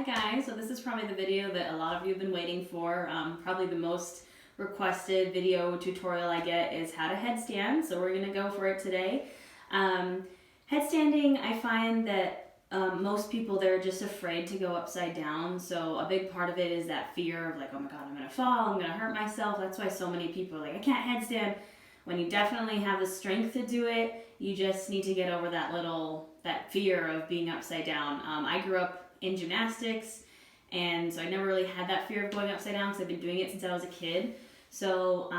guys, so this is probably the video that a lot of you have been waiting for. Probably the most requested video tutorial I get is how to headstand, so we're going to go for it today. Headstanding, I find that most people, they're just afraid to go upside down, so a big part of it is that fear of like, oh my god, I'm going to fall, I'm going to hurt myself. That's why so many people are like, I can't headstand. When you definitely have the strength to do it, you just need to get over that fear of being upside down. I grew up in gymnastics, and so I never really had that fear of going upside down because I've been doing it since I was a kid. So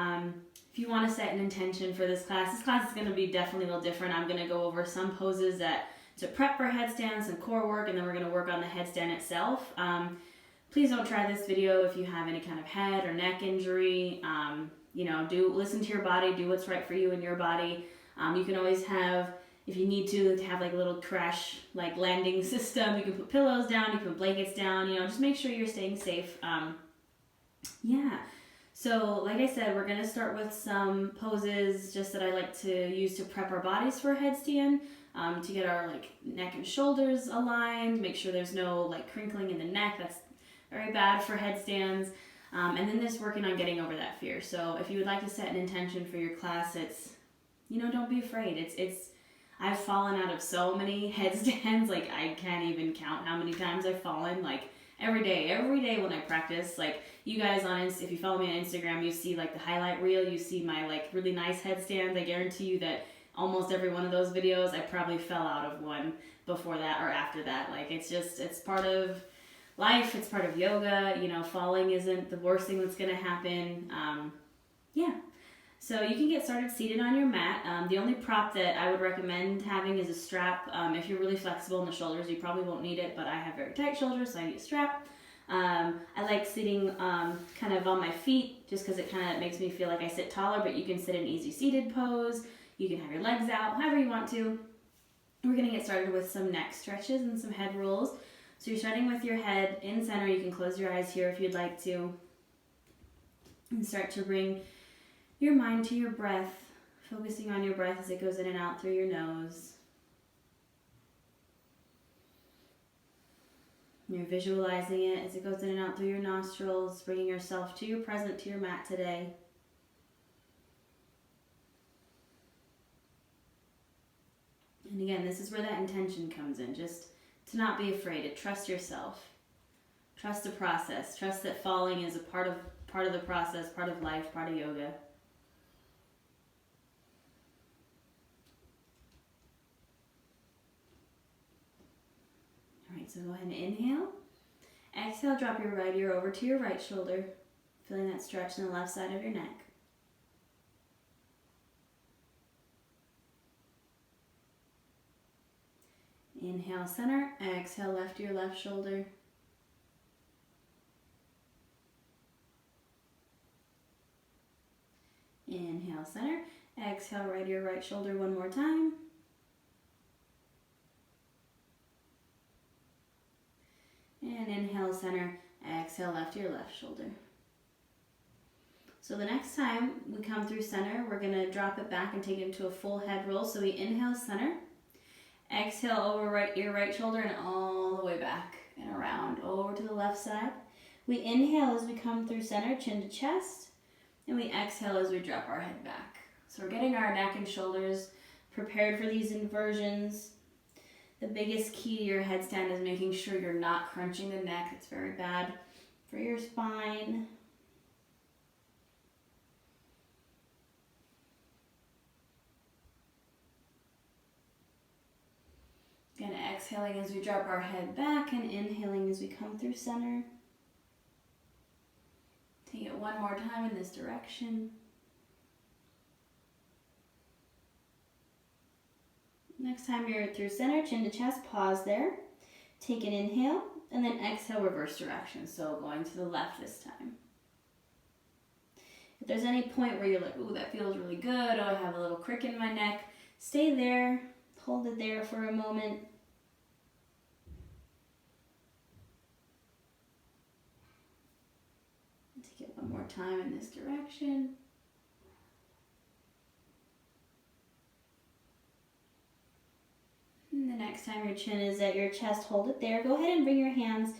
if you want to set an intention for this class is going to be definitely a little different. I'm going to go over some poses to prep for headstands and core work, and then we're going to work on the headstand itself. Please don't try this video if you have any kind of head or neck injury. Listen to your body, do what's right for you and your body. You can always have, if you need to have like a little crash like landing system, you can put pillows down, you can put blankets down, just make sure you're staying safe. So like I said, we're going to start with some poses just that I like to use to prep our bodies for a headstand, to get our like neck and shoulders aligned, make sure there's no like crinkling in the neck. That's very bad for headstands. And then this working on getting over that fear. So if you would like to set an intention for your class, it's, don't be afraid. I've fallen out of so many headstands, like I can't even count how many times I've fallen, like every day when I practice. Like you guys if you follow me on Instagram, you see like the highlight reel, you see my like really nice headstands. I guarantee you that almost every one of those videos, I probably fell out of one before that or after that. Like it's part of life, it's part of yoga. Falling isn't the worst thing that's gonna happen. So you can get started seated on your mat. The only prop that I would recommend having is a strap. If you're really flexible in the shoulders, you probably won't need it, but I have very tight shoulders, so I need a strap. I like sitting kind of on my feet just because it kind of makes me feel like I sit taller, but you can sit in an easy seated pose. You can have your legs out, however you want to. We're going to get started with some neck stretches and some head rolls. So you're starting with your head in center. You can close your eyes here if you'd like to. And start to bring your mind to your breath, focusing on your breath as it goes in and out through your nose. You're visualizing it as it goes in and out through your nostrils, bringing yourself to your present, to your mat today. And again, this is where that intention comes in, just to not be afraid, to trust yourself. Trust the process. Trust that falling is a part of the process, part of life, part of yoga. Alright, so go ahead and inhale. Exhale, drop your right ear over to your right shoulder, feeling that stretch in the left side of your neck. Inhale, center. Exhale, left ear, left shoulder. Inhale, center. Exhale, right ear, right shoulder one more time. And inhale, center. Exhale, left ear, left shoulder. So the next time we come through center, we're going to drop it back and take it into a full head roll. So we inhale, center. Exhale, over right ear, right shoulder, and all the way back and around over to the left side. We inhale as we come through center, chin to chest. And we exhale as we drop our head back. So we're getting our neck and shoulders prepared for these inversions. The biggest key to your headstand is making sure you're not crunching the neck. It's very bad for your spine. Again, exhaling as we drop our head back and inhaling as we come through center. Take it one more time in this direction. Next time you're through center, chin to chest, pause there. Take an inhale, and then exhale, reverse direction. So going to the left this time. If there's any point where you're like, ooh, that feels really good, oh, I have a little crick in my neck, stay there, hold it there for a moment. Take it one more time in this direction. And the next time your chin is at your chest, hold it there. Go ahead and bring your hands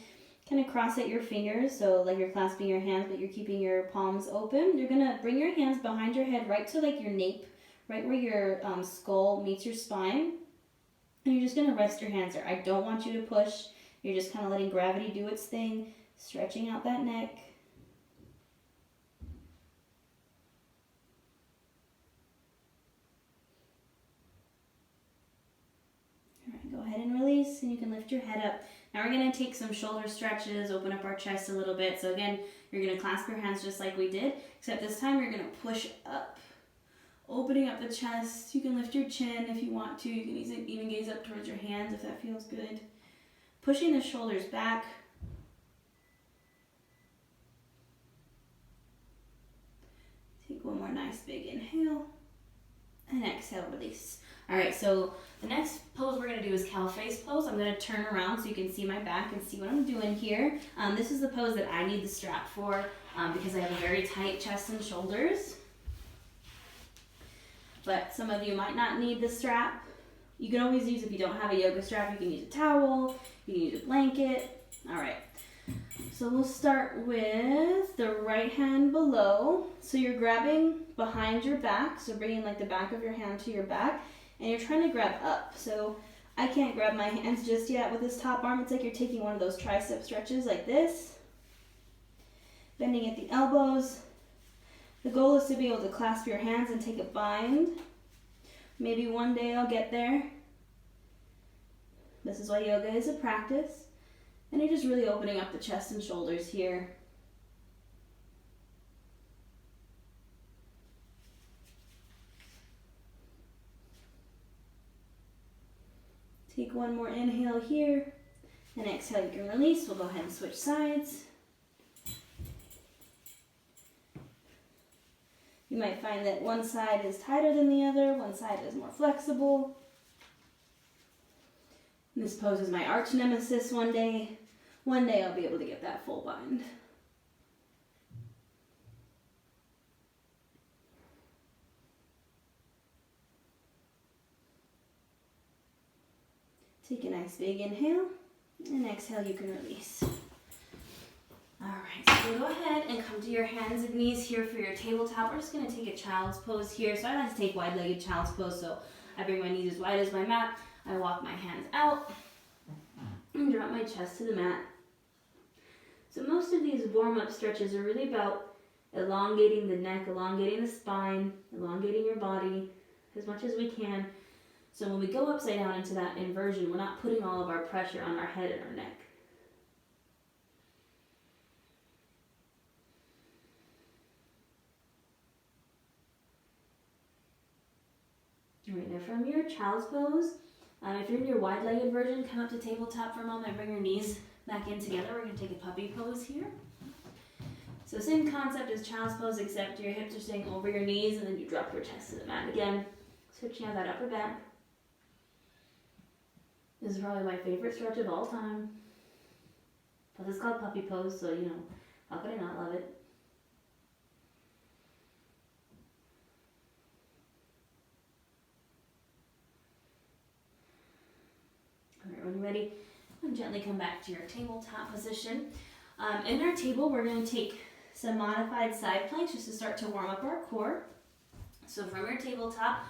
kind of cross at your fingers, so like you're clasping your hands, but you're keeping your palms open. You're gonna bring your hands behind your head, right to like your nape, right where your skull meets your spine. And you're just gonna rest your hands there. I don't want you to push. You're just kind of letting gravity do its thing, stretching out that neck. All right, go ahead and release, and you can lift your head up. Now we're gonna take some shoulder stretches, open up our chest a little bit. So again, you're gonna clasp your hands just like we did, except this time you're gonna push up, opening up the chest. You can lift your chin if you want to. You can even gaze up towards your hands if that feels good. Pushing the shoulders back. Take one more nice big inhale, and exhale, release. All right, so the next pose we're gonna do is cow face pose. I'm gonna turn around so you can see my back and see what I'm doing here. This is the pose that I need the strap for because I have a very tight chest and shoulders. But some of you might not need the strap. You can always use, if you don't have a yoga strap, you can use a towel, you can use a blanket. All right, so we'll start with the right hand below. So you're grabbing behind your back, so bringing like the back of your hand to your back, and you're trying to grab up. So I can't grab my hands just yet with this top arm. It's like you're taking one of those tricep stretches like this. Bending at the elbows. The goal is to be able to clasp your hands and take a bind. Maybe one day I'll get there. This is why yoga is a practice. And you're just really opening up the chest and shoulders here. Take one more inhale here, and exhale, you can release. We'll go ahead and switch sides. You might find that one side is tighter than the other, one side is more flexible. And this pose is my arch nemesis one day. One day I'll be able to get that full bind. Take a nice big inhale, and exhale, you can release. All right, so we'll go ahead and come to your hands and knees here for your tabletop. We're just gonna take a child's pose here. So I like to take wide-legged child's pose, so I bring my knees as wide as my mat. I walk my hands out and drop my chest to the mat. So most of these warm-up stretches are really about elongating the neck, elongating the spine, elongating your body as much as we can. So when we go upside down into that inversion, we're not putting all of our pressure on our head and our neck. All right, now from your child's pose, if you're in your wide-legged version, come up to tabletop for a moment and bring your knees back in together. We're going to take a puppy pose here. So same concept as child's pose, except your hips are staying over your knees, and then you drop your chest to the mat again, switching out that upper back. This is probably my favorite stretch of all time. Plus it's called puppy pose, so how could I not love it? All right, when you're ready, gently come back to your tabletop position. In our table, we're going to take some modified side planks just to start to warm up our core. So from your tabletop,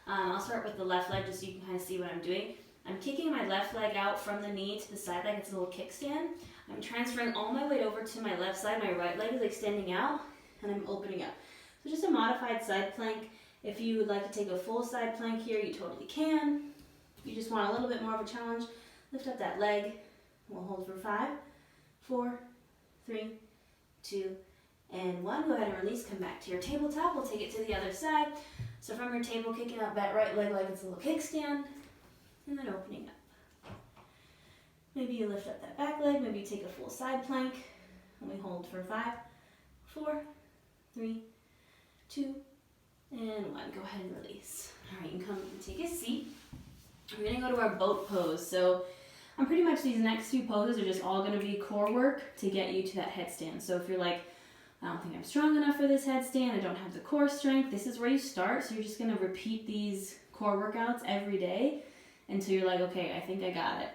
I'll start with the left leg just so you can kind of see what I'm doing. I'm kicking my left leg out from the knee to the side like it's a little kickstand. I'm transferring all my weight over to my left side. My right leg is extending out, and I'm opening up. So just a modified side plank. If you would like to take a full side plank here, you totally can. If you just want a little bit more of a challenge, lift up that leg. We'll hold for 5, 4, 3, 2, and 1. Go ahead and release. Come back to your tabletop. We'll take it to the other side. So from your table, kicking up that right leg like it's a little kickstand, and then opening up. Maybe you lift up that back leg. Maybe you take a full side plank, and we hold for 5, 4, 3, 2, and 1. Go ahead and release. All right, you can come and take a seat. We're going to go to our boat pose. So pretty much these next few poses are just all going to be core work to get you to that headstand. So if you're like, I don't think I'm strong enough for this headstand, I don't have the core strength, this is where you start. So you're just going to repeat these core workouts every day until you're like, okay, I think I got it.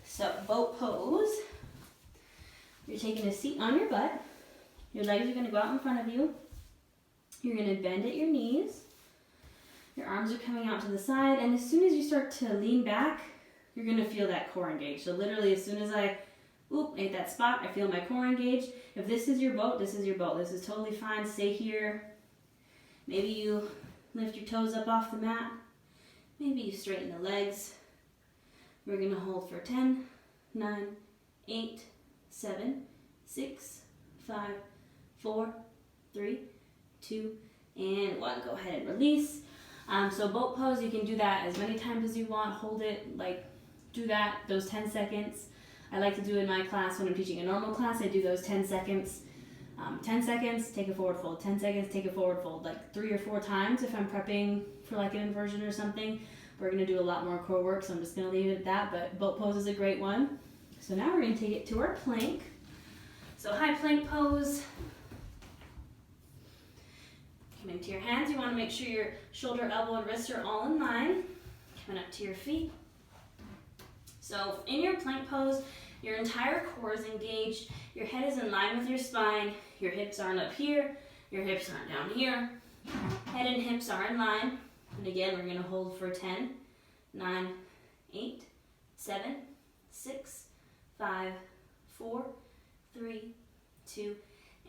So boat pose. You're taking a seat on your butt. Your legs are going to go out in front of you. You're going to bend at your knees. Your arms are coming out to the side, and as soon as you start to lean back, you're going to feel that core engage. So literally as soon as I hit that spot, I feel my core engage. If this is your boat, this is your boat. This is totally fine. Stay here. Maybe you lift your toes up off the mat. Maybe you straighten the legs. We're going to hold for 10, 9, 8, 7, 6, 5, 4, 3, 2, and 1. Go ahead and release. So boat pose, you can do that as many times as you want. Hold it, do that, those 10 seconds. I like to do in my class when I'm teaching a normal class, I do those 10 seconds. 10 seconds, take a forward fold. 10 seconds, take a forward fold. Like 3 or 4 times if I'm prepping for like an inversion or something. We're going to do a lot more core work, so I'm just going to leave it at that, but boat pose is a great one. So now we're going to take it to our plank. So high plank pose. Coming to your hands, you want to make sure your shoulder, elbow, and wrist are all in line. Coming up to your feet. So in your plank pose, your entire core is engaged. Your head is in line with your spine. Your hips aren't up here. Your hips aren't down here. Head and hips are in line. And again, we're going to hold for 10, 9, 8, 7, 6, 5, 4, 3, 2,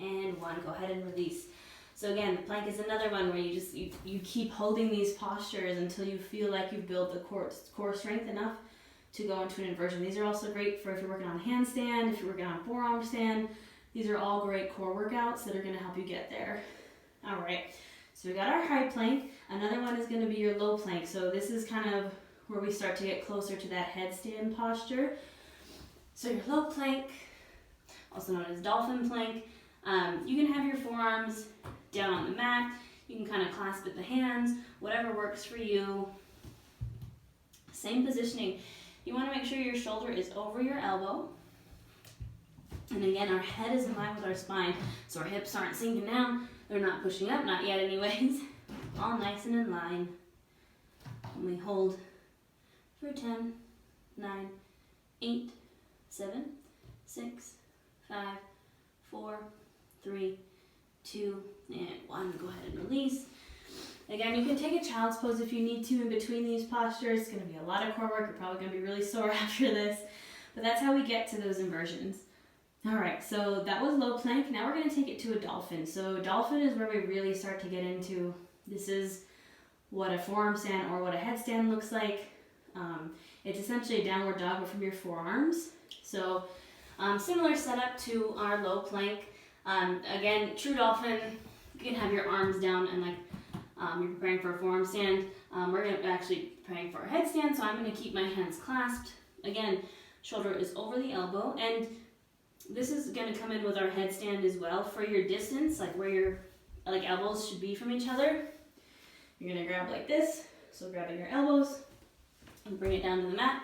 and 1. Go ahead and release. So again, the plank is another one where you keep holding these postures until you feel like you've built the core strength enough to go into an inversion. These are also great for if you're working on handstand, if you're working on forearm stand. These are all great core workouts that are going to help you get there. All right, so we got our high plank. Another one is going to be your low plank. So this is kind of where we start to get closer to that headstand posture. So your low plank, also known as dolphin plank, you can have your forearms down on the mat. You can kind of clasp at the hands, whatever works for you. Same positioning. You want to make sure your shoulder is over your elbow. And again, our head is in line with our spine, so our hips aren't sinking down. They're not pushing up, not yet anyways. All nice and in line. And we hold for 10, 9, 8, 7, 6, 5, 4, 3, 2, and 1. Go ahead and release. Again, you can take a child's pose if you need to in between these postures. It's going to be a lot of core work. You're probably going to be really sore after this. But that's how we get to those inversions. All right, so that was low plank. Now we're going to take it to a dolphin. So dolphin is where we really start to get into, this is what a forearm stand or what a headstand looks like. It's essentially a downward dog, but from your forearms. So similar setup to our low plank. Again, true dolphin, you can have your arms down and you're preparing for a forearm stand. We're going to actually preparing for a headstand, so I'm going to keep my hands clasped. Again, shoulder is over the elbow, and this is going to come in with our headstand as well. For your distance, like where your elbows should be from each other, you're going to grab like this. So grabbing your elbows and bring it down to the mat,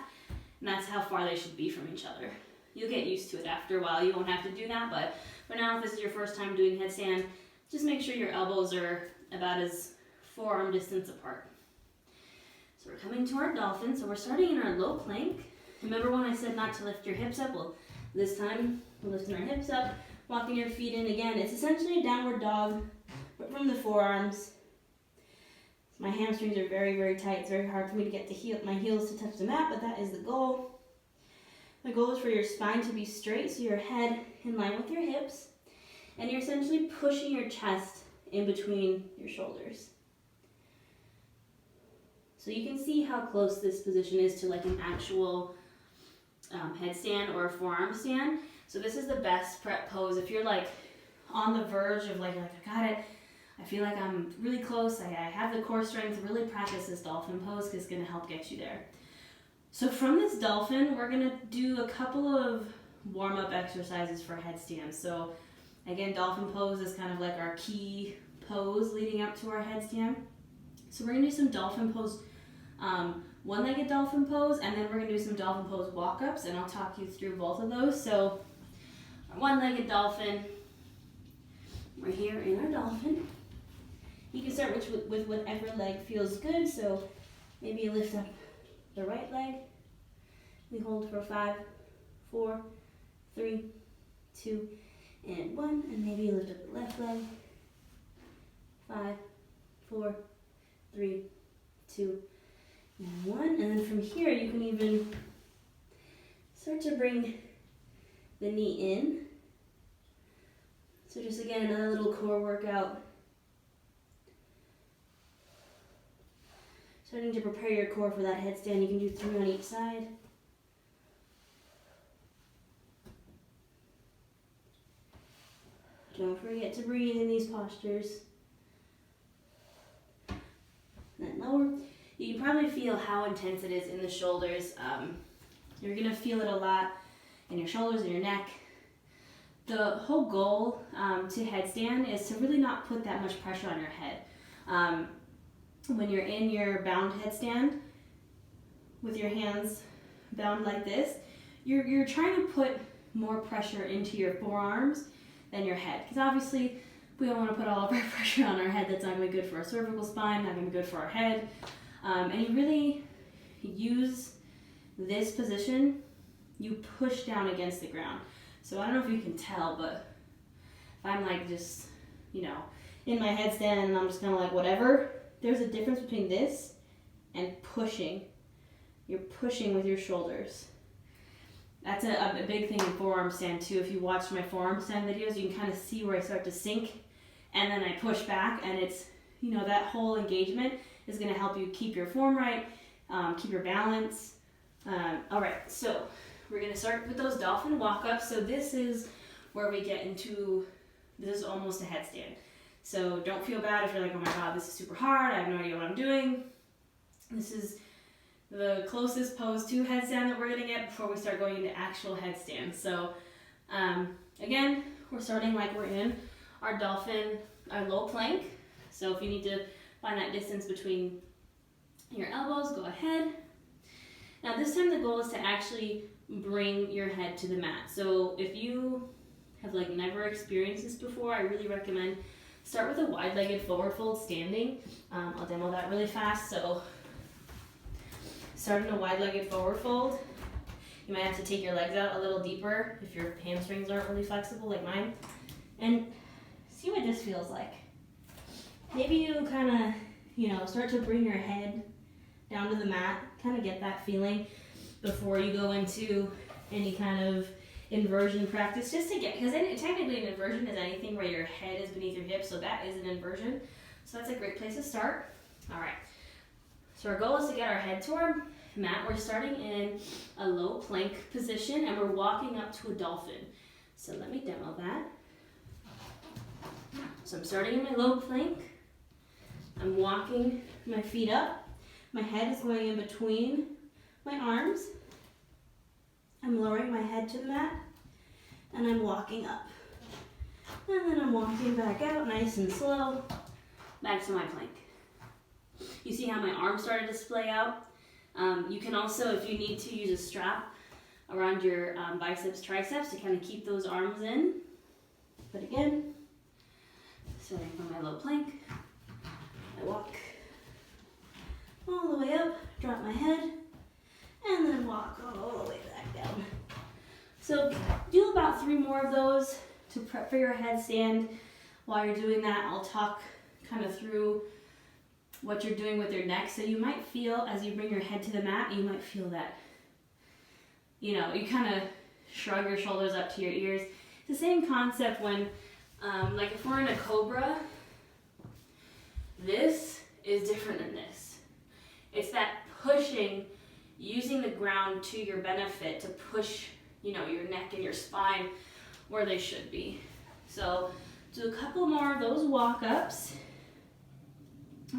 and that's how far they should be from each other. You'll get used to it after a while. You won't have to do that, but for now, if this is your first time doing headstand, just make sure your elbows are about as forearm distance apart. So we're coming to our dolphin. So we're starting in our low plank. Remember when I said not to lift your hips up? Well, this time we're lifting our hips up, walking your feet in. Again, it's essentially a downward dog, but from the forearms. My hamstrings are very, very tight. It's very hard for me to get my heels to touch the mat, but that is the goal. The goal is for your spine to be straight, so your head in line with your hips, and you're essentially pushing your chest in between your shoulders. So you can see how close this position is to like an actual headstand or a forearm stand. So this is the best prep pose. If you're like on the verge of like I got it, I feel like I'm really close, I have the core strength, really practice this dolphin pose because it's going to help get you there. So from this dolphin, we're going to do a couple of warm-up exercises for headstands. So again, dolphin pose is kind of like our key pose leading up to our headstand. So we're going to do some dolphin pose, one-legged dolphin pose, and then we're going to do some dolphin pose walk-ups, and I'll talk you through both of those. So our one-legged dolphin, we're here in our dolphin. You can start with whatever leg feels good. So maybe you lift up the right leg. We hold for 5, 4, 3, 2, and 1, and maybe lift up the left leg. 5, 4, 3, 2, and 1. And then from here, you can even start to bring the knee in. So just again, another little core workout. Starting to prepare your core for that headstand. You can do 3 on each side. Don't forget to breathe in these postures. And then lower. You can probably feel how intense it is in the shoulders. You're going to feel it a lot in your shoulders and your neck. The whole goal to headstand is to really not put that much pressure on your head. When you're in your bound headstand, with your hands bound like this, you're trying to put more pressure into your forearms than your head. Because obviously, we don't want to put all of our pressure on our head. That's not going to be good for our cervical spine, not going to be good for our head. And you really use this position, you push down against the ground. So I don't know if you can tell, but if I'm like just, in my headstand and I'm just kind of like whatever, there's a difference between this and pushing. You're pushing with your shoulders. That's a big thing in forearm stand too. If you watch my forearm stand videos, you can kind of see where I start to sink and then I push back, and it's, that whole engagement is going to help you keep your form right, keep your balance. All right, so we're going to start with those dolphin walk ups. So this is where we get into, this is almost a headstand. So don't feel bad if you're like, oh my God, this is super hard. I have no idea what I'm doing. This is the closest pose to headstand that we're going to get before we start going into actual headstand. So again, we're starting like we're in our dolphin, our low plank. So if you need to find that distance between your elbows, go ahead. Now this time the goal is to actually bring your head to the mat. So if you have never experienced this before, I really recommend start with a wide-legged forward fold standing. I'll demo that really fast. So start in a wide-legged forward fold. You might have to take your legs out a little deeper if your hamstrings aren't really flexible like mine. And see what this feels like. Maybe you kind of, start to bring your head down to the mat, kind of get that feeling before you go into any kind of inversion practice, just to get, because technically an inversion is anything where your head is beneath your hips, so that is an inversion. So that's a great place to start. All right, so our goal is to get our head to our mat. We're starting in a low plank position and we're walking up to a dolphin. So let me demo that. So I'm starting in my low plank. I'm walking my feet up. My head is going in between my arms. I'm lowering my head to the mat and I'm walking up. And then I'm walking back out nice and slow, back to my plank. You see how my arms started to splay out? You can also, if you need to, use a strap around your biceps, triceps to kind of keep those arms in. But again, starting from my low plank, I walk all the way up, drop my head, and then walk all the way back down. So do about 3 more of those to prep for your headstand. While you're doing that, I'll talk kind of through what you're doing with your neck. So you might feel, as you bring your head to the mat, you might feel that, you kind of shrug your shoulders up to your ears. It's the same concept when, like if we're in a cobra, this is different than this. It's that pushing, using the ground to your benefit to push, your neck and your spine where they should be. So do a couple more of those walk-ups.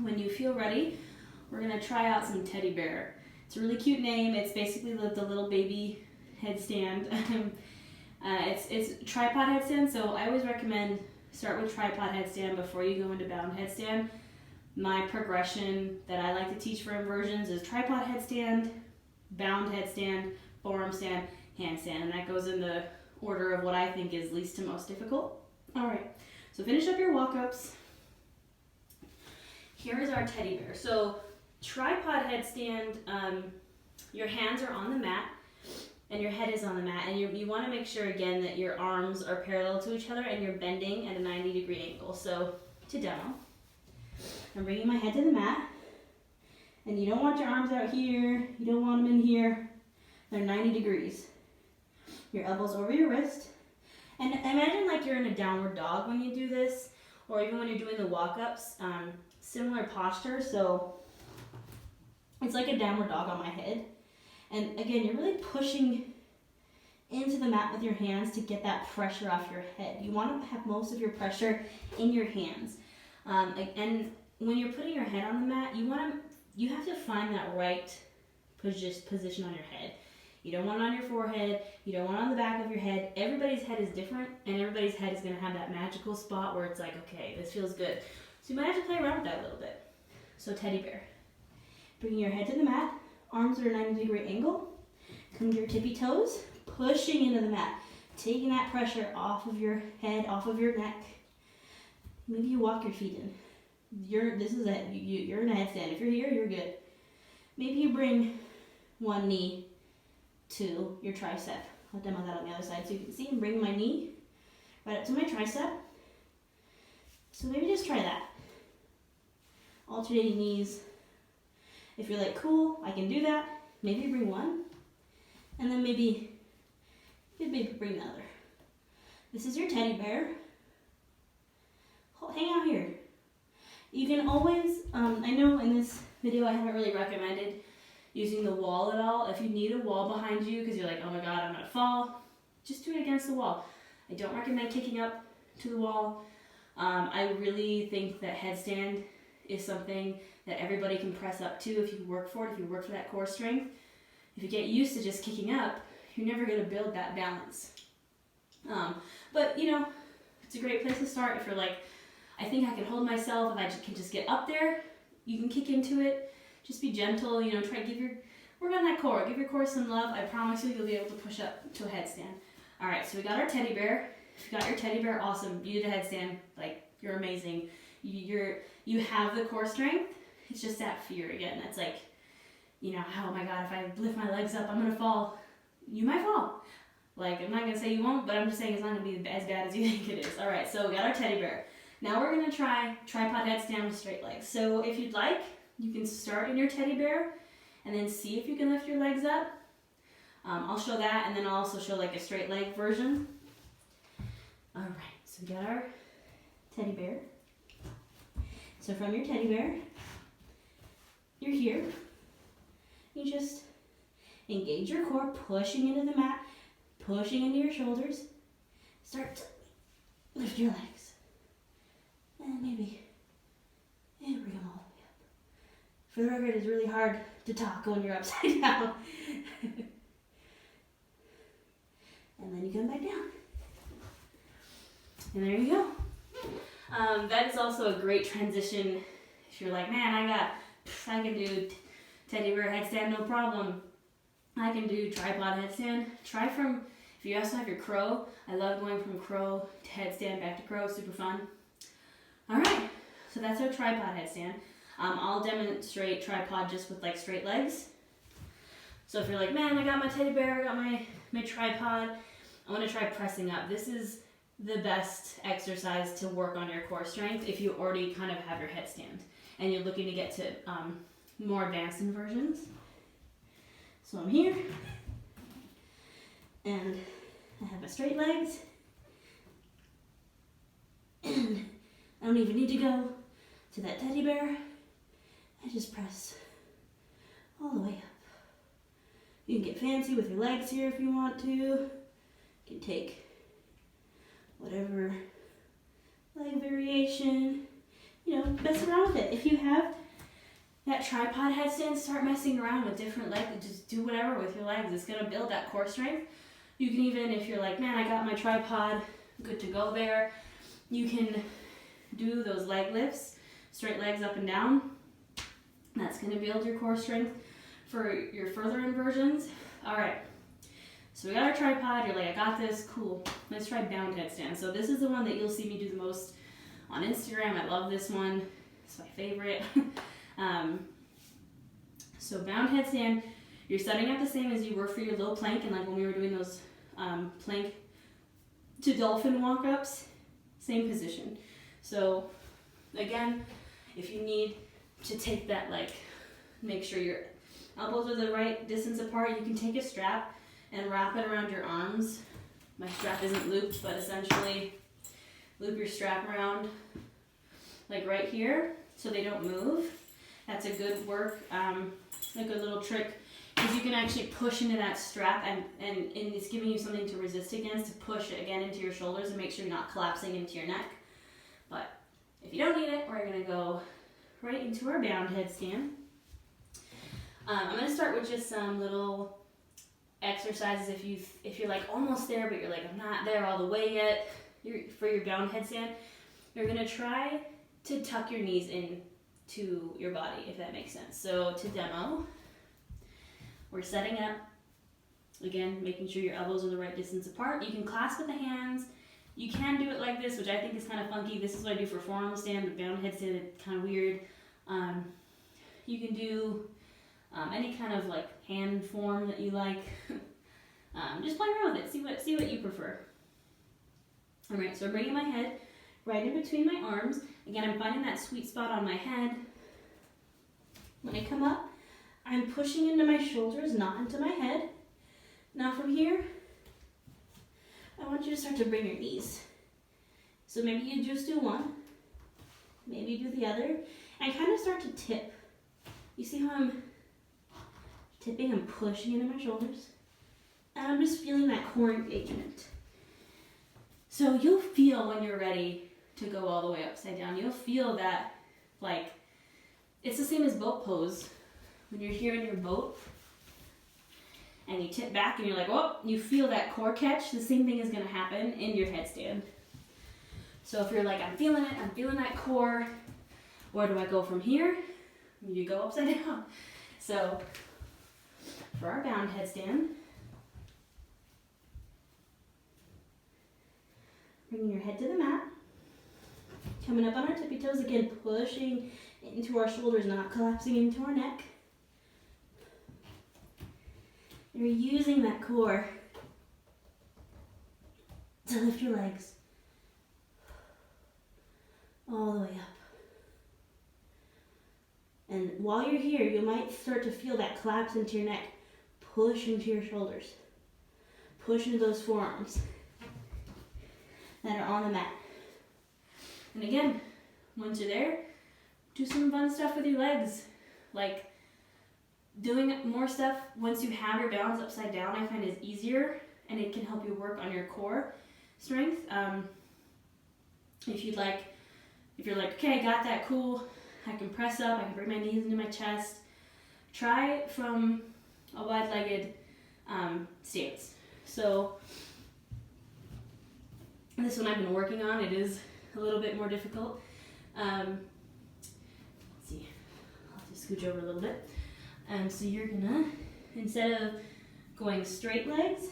When you feel ready, we're gonna try out some teddy bear. It's a really cute name. It's basically the little baby headstand. It's tripod headstand, so I always recommend start with tripod headstand before you go into bound headstand. My progression that I like to teach for inversions is tripod headstand, bound headstand, forearm stand, handstand, and that goes in the order of what I think is least to most difficult. All right, so finish up your walk-ups. Here is our teddy bear. So tripod headstand, your hands are on the mat. and your head is on the mat, and you want to make sure again that your arms are parallel to each other and you're bending at a 90-degree angle. So to demo, I'm bringing my head to the mat, and you don't want your arms out here, you don't want them in here, they're 90 degrees. Your elbows over your wrist, and imagine like you're in a downward dog when you do this, or even when you're doing the walk-ups, similar posture. So it's like a downward dog on my head. And again, you're really pushing into the mat with your hands to get that pressure off your head. You want to have most of your pressure in your hands. And when you're putting your head on the mat, you have to find that right position on your head. You don't want it on your forehead. You don't want it on the back of your head. Everybody's head is different, and everybody's head is going to have that magical spot where it's like, okay, this feels good. So you might have to play around with that a little bit. So teddy bear. Bringing your head to the mat, arms at a 90-degree angle. Come to your tippy toes, pushing into the mat, taking that pressure off of your head, off of your neck. Maybe you walk your feet in. You're in a headstand. If you're here, you're good. Maybe you bring one knee to your tricep. I'll demo that on the other side so you can see. I'm bringing my knee right up to my tricep. So maybe just try that. Alternating knees. If you're like, cool, I can do that, maybe bring one, and then maybe bring the other. This is your teddy bear. Hang out here. You can always, I know in this video I haven't really recommended using the wall at all. If you need a wall behind you because you're like, oh my god, I'm gonna fall, just do it against the wall. I don't recommend kicking up to the wall. I really think that headstand is something that everybody can press up to if you work for it, if you work for that core strength. If you get used to just kicking up, you're never gonna build that balance. But you know, it's a great place to start if you're like, I think I can hold myself, if I can just get up there, you can kick into it. Just be gentle, you know, work on that core, give your core some love. I promise you'll be able to push up to a headstand. All right, so we got our teddy bear. If you got your teddy bear, awesome. You did a headstand, like, you're amazing. You have the core strength. It's just that fear again. That's like, you know, oh my god, if I lift my legs up, I'm gonna fall. You might fall. Like, I'm not gonna say you won't, but I'm just saying it's not gonna be as bad as you think it is. All right, so we got our teddy bear. Now we're gonna try tripod headstand with straight legs. So if you'd like, you can start in your teddy bear and then see if you can lift your legs up. I'll show that, and then I'll also show like a straight leg version. All right, so we got our teddy bear. So from your teddy bear, you're here. You just engage your core, pushing into the mat, pushing into your shoulders. Start to lift your legs. And maybe bring them all the way up. For the record, it's really hard to talk when you're upside down. And then you come back down. And there you go. That is also a great transition if you're like, man, I can do teddy bear headstand, no problem. I can do tripod headstand. If you also have your crow, I love going from crow to headstand, back to crow, super fun. All right, so that's our tripod headstand. I'll demonstrate tripod just with like straight legs. So if you're like, man, I got my teddy bear, I got my tripod, I want to try pressing up. This is the best exercise to work on your core strength if you already kind of have your headstand and you're looking to get to more advanced inversions. So I'm here, and I have my straight legs, and I don't even need to go to that teddy bear. I just press all the way up. You can get fancy with your legs here if you want to. You can take whatever leg variation, you know, mess around with it. If you have that tripod headstand, start messing around with different legs. Just do whatever with your legs. It's gonna build that core strength. You can even, if you're like, man, I got my tripod, good to go there, you can do those leg lifts, straight legs up and down. That's gonna build your core strength for your further inversions. All right, so we got our tripod. You're like, I got this, cool. Let's try bound headstand. So this is the one that you'll see me do the most on Instagram. I love this one. It's my favorite. So bound headstand, You're setting up the same as you were for your low plank, and like when we were doing those plank to dolphin walk ups, same position. So again, if you need to take that, like, make sure your elbows are the right distance apart, you can take a strap and wrap it around your arms. My strap isn't looped, but essentially loop your strap around like right here so they don't move. That's a good work, a good little trick, because you can actually push into that strap and it's giving you something to resist against, to push it again into your shoulders and make sure you're not collapsing into your neck. But if you don't need it, we're gonna go right into our bound headstand. I'm gonna start with just some little exercises if you're like almost there, but you're like, I'm not there all the way yet. For your bound headstand, you're gonna try to tuck your knees in to your body, if that makes sense. So to demo, we're setting up, again, making sure your elbows are the right distance apart. You can clasp with the hands. You can do it like this, which I think is kind of funky. This is what I do for forearm stand, but bound headstand is kind of weird. You can do any kind of like hand form that you like. Just play around with it. See what you prefer. All right, so I'm bringing my head right in between my arms. Again, I'm finding that sweet spot on my head. When I come up, I'm pushing into my shoulders, not into my head. Now from here, I want you to start to bring your knees. So maybe you just do one, maybe you do the other, and kind of start to tip. You see how I'm tipping and pushing into my shoulders? And I'm just feeling that core engagement. So you'll feel when you're ready to go all the way upside down, you'll feel that, like, it's the same as boat pose. When you're here in your boat and you tip back and you're like, oh, you feel that core catch, the same thing is gonna happen in your headstand. So if you're like, I'm feeling it, I'm feeling that core, where do I go from here? You go upside down. So for our bound headstand, bringing your head to the mat, coming up on our tippy toes, again, pushing into our shoulders, not collapsing into our neck. You're using that core to lift your legs all the way up. And while you're here, you might start to feel that collapse into your neck. Push into your shoulders. Push into those forearms that are on the mat. And again, once you're there, do some fun stuff with your legs. Like doing more stuff once you have your balance upside down, I find is easier, and it can help you work on your core strength. If you're like, okay, I got that, cool, I can press up, I can bring my knees into my chest, try from a wide-legged stance. So this one I've been working on. It is a little bit more difficult. Let's see, I'll just scooch over a little bit. So you're gonna, instead of going straight legs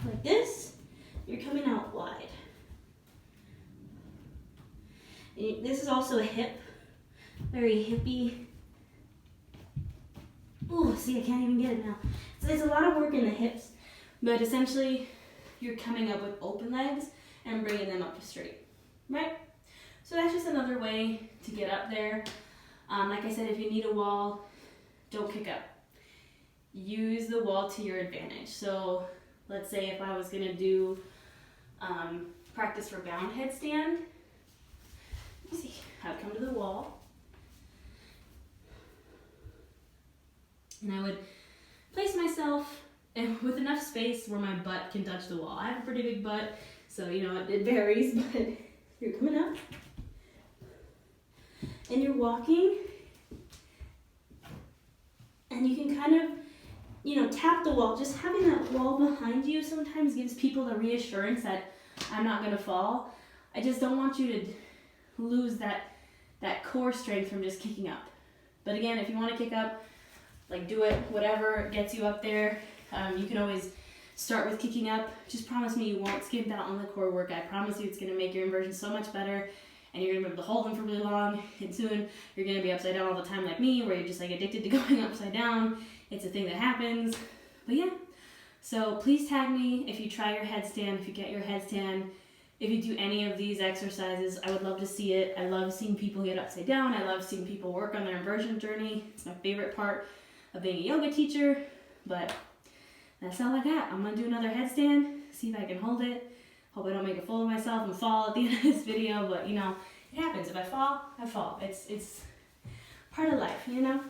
like this, you're coming out wide. And this is also a hip, very hippie. Ooh, see, I can't even get it now. So there's a lot of work in the hips, but essentially you're coming up with open legs and bringing them up to straight, right? So that's just another way to get up there. Like I said, if you need a wall, don't kick up. Use the wall to your advantage. So let's say if I was gonna do practice for bound headstand, let me see, I would come to the wall and I would place myself with enough space where my butt can touch the wall. I have a pretty big butt, so you know it varies, but you're coming up and you're walking, and you can kind of, you know, tap the wall. Just having that wall behind you sometimes gives people the reassurance that I'm not gonna fall. I just don't want you to lose that core strength from just kicking up. But again, if you want to kick up, like, do it, whatever gets you up there. You can always start with kicking up. Just promise me you won't skip out on the core work. I promise you it's going to make your inversions so much better, and you're going to be able to hold them for really long, and soon you're going to be upside down all the time like me, where you're just like addicted to going upside down, It's a thing that happens. But yeah, so please tag me if you try your headstand, if you get your headstand, if you do any of these exercises. I would love to see it. I love seeing people get upside down. I love seeing people work on their inversion journey. It's my favorite part of being a yoga teacher. But that's all I got. I'm gonna do another headstand, see if I can hold it. Hope I don't make a fool of myself and fall at the end of this video, but you know, it happens. If I fall, I fall. It's part of life, you know?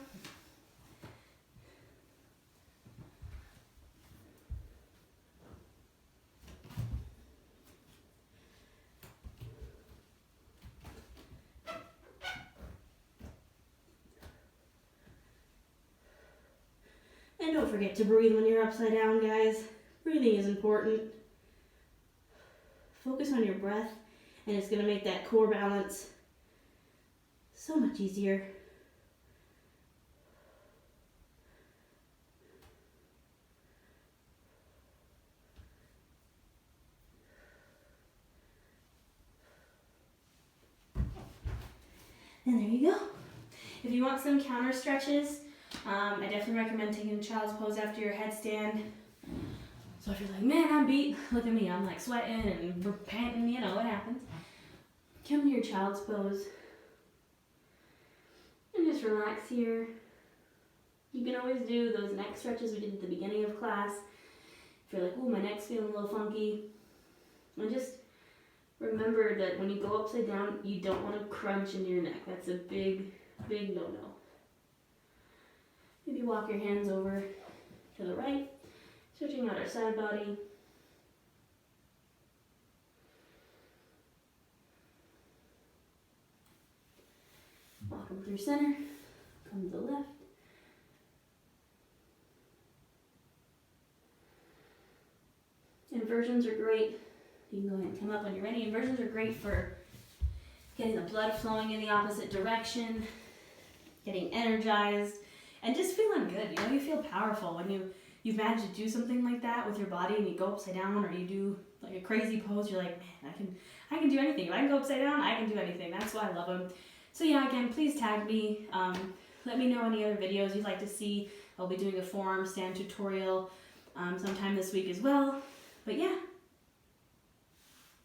And don't forget to breathe when you're upside down, guys. Breathing is important. Focus on your breath, and it's going to make that core balance so much easier. And there you go. If you want some counter stretches, I definitely recommend taking a child's pose after your headstand. So if you're like, man, I'm beat, look at me, I'm like sweating and panting, you know, what happens. Come to your child's pose and just relax here. You can always do those neck stretches we did at the beginning of class. If you're like, ooh, my neck's feeling a little funky. And just remember that when you go upside down, you don't want to crunch into your neck. That's a big, big no-no. Maybe walk your hands over to the right, switching out our side body. Walk them through center, come to the left. Inversions are great. You can go ahead and come up when you're ready. Inversions are great for getting the blood flowing in the opposite direction, getting energized, and just feeling good. You know, you feel powerful when you've managed to do something like that with your body, and you go upside down, or you do like a crazy pose. You're like, man, I can do anything. If I can go upside down, I can do anything. That's why I love them. So yeah, again, please tag me. Let me know any other videos you'd like to see. I'll be doing a forearm stand tutorial sometime this week as well. But yeah,